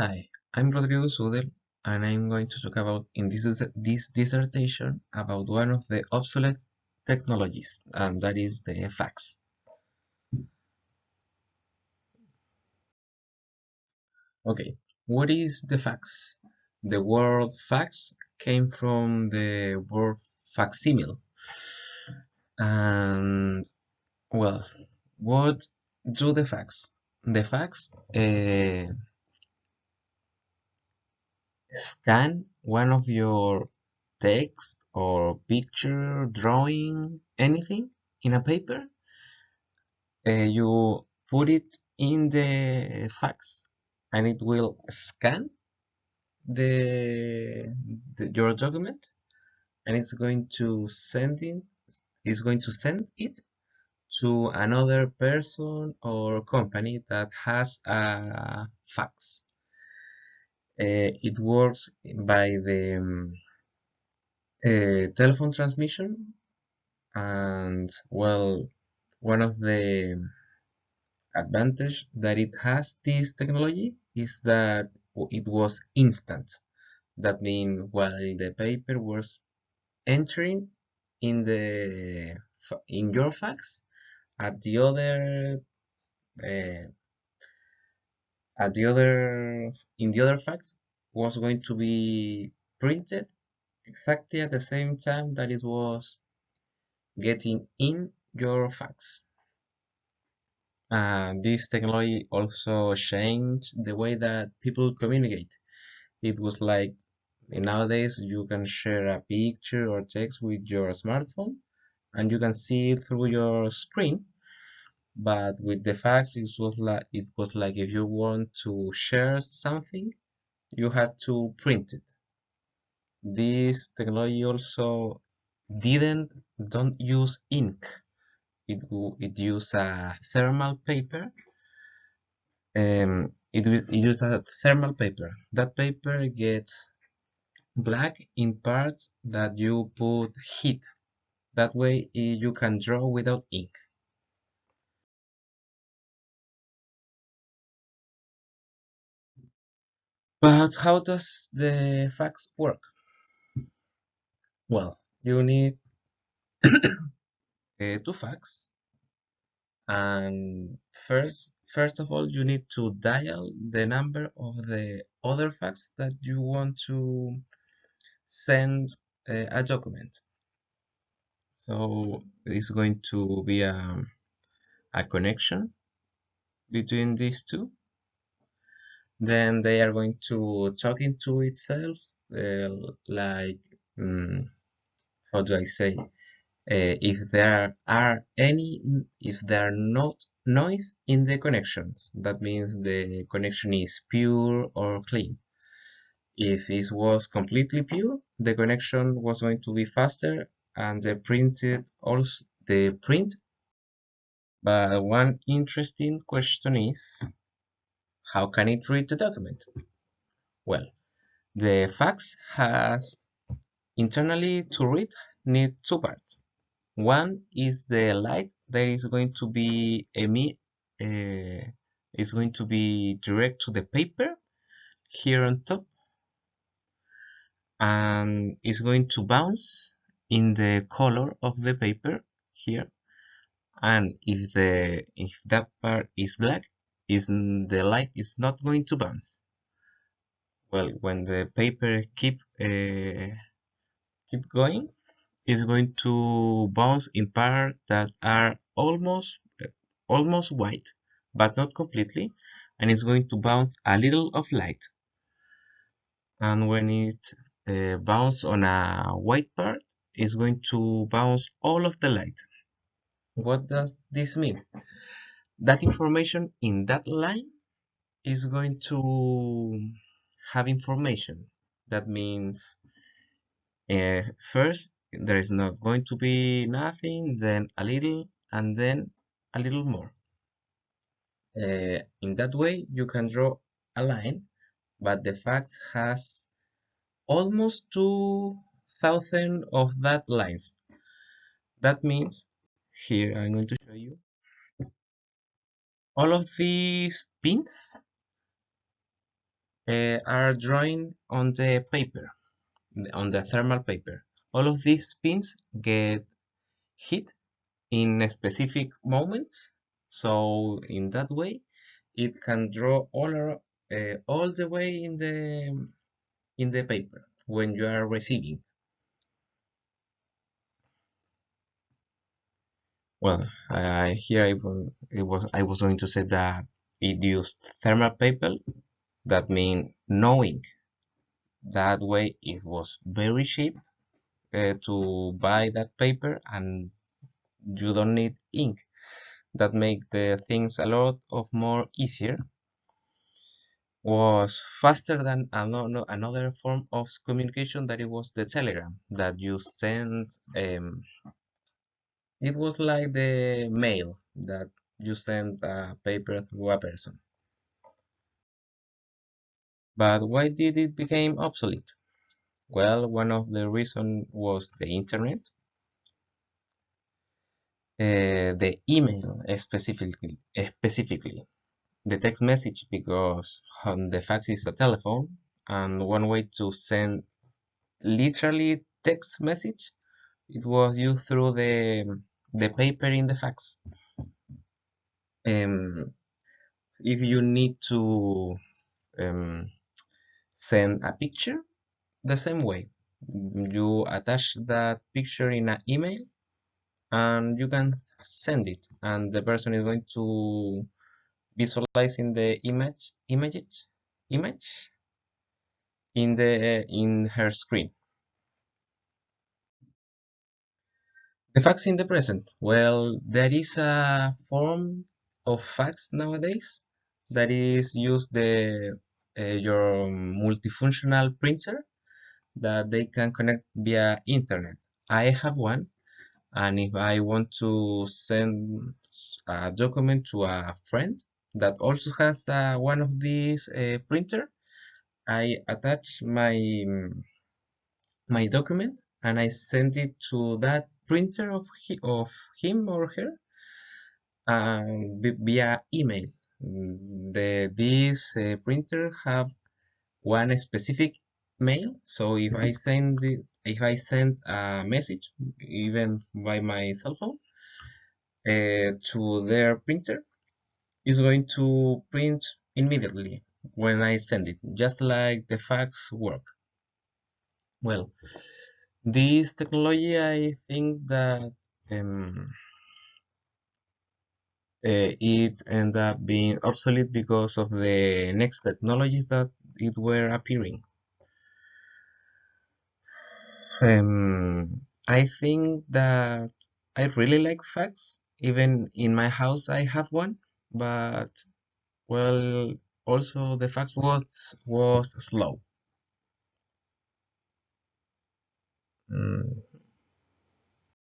Hi, I'm Rodrigo Sudel, and I'm going to talk about in this dissertation about one of the obsolete technologies, and that is the fax. Okay, what is the fax? The word fax came from the word facsimile, and well, what do the fax? The fax scan one of your text or picture, drawing, anything in a paper. You put it in the fax, and it will scan your document, and it's going to send it to another person or company that has a fax. It works by the telephone transmission, and well, one of the advantage that it has this technology is that it was instant. That means while the paper was entering in in your fax, at the other uh, at the other in the other fax was going to be printed exactly at the same time that it was getting in your fax. This technology also changed the way that people communicate. It was like nowadays you can share a picture or text with your smartphone and you can see it through your screen. But with the fax, it was like if you want to share something, you had to print it. This technology also didn't don't use ink. It use a thermal paper. It use a thermal paper. That paper gets black in parts that you put heat. That way you can draw without ink. But how does the fax work? Well, you need to fax, and first of all, you need to dial the number of the other fax that you want to send a document. So it's going to be a connection between these two. Then they are going to talk into itself, like, mm, how do I say? If there are if there are not noise in the connections, that means the connection is pure or clean. If it was completely pure, the connection was going to be faster and the print. But one interesting question is, how can it read the document? Well, the fax has internally to read need two parts. One is the light that is going to be is going to be direct to the paper here on top, and is going to bounce in the color of the paper here. And if that part is black, is the light is not going to bounce. Well, when the paper keep going, is going to bounce in parts that are almost white, but not completely, and it's going to bounce a little of light. And when it bounces on a white part, it's going to bounce all of the light. What does this mean? That information in that line is going to have information. That means first there is not going to be nothing, then a little, and then a little more. In that way, you can draw a line, but the fax has almost 2,000 of that lines. That means, here I'm going to show you, all of these pins are drawing on the paper, on the thermal paper. All of these pins get hit in specific moments, so in that way it can draw all the way in the paper when you are receiving. Well, here I was going to say that it used thermal paper. That means knowing that way it was very cheap to buy that paper, and you don't need ink. That make the things a lot of more easier. Was faster than another form of communication that it was the telegram that you sent. It was like the mail that you send a paper through a person. But why did it become obsolete? Well, one of the reasons was the internet, the email specifically, the text message because the fax is a telephone, and one way to send literally text message it was used through the paper in the fax. If you need to um, send a picture, the same way. You attach that picture in an email and you can send it, and the person is going to visualize in the image in her screen. The fax in the present. Well, there is a form of fax nowadays that is use the your multifunctional printer that they can connect via internet. I have one, and if I want to send a document to a friend that also has one of these printer, I attach my document and I send it to that printer of him or her via email. This printer have one specific mail, so if I send a message, even by my cell phone, to their printer, it's going to print immediately when I send it, just like the fax work. Well, this technology, I think that um, it ended up being obsolete because of the next technologies that it were appearing. I think that I really like fax. Even in my house, I have one, but well, also the fax was slow.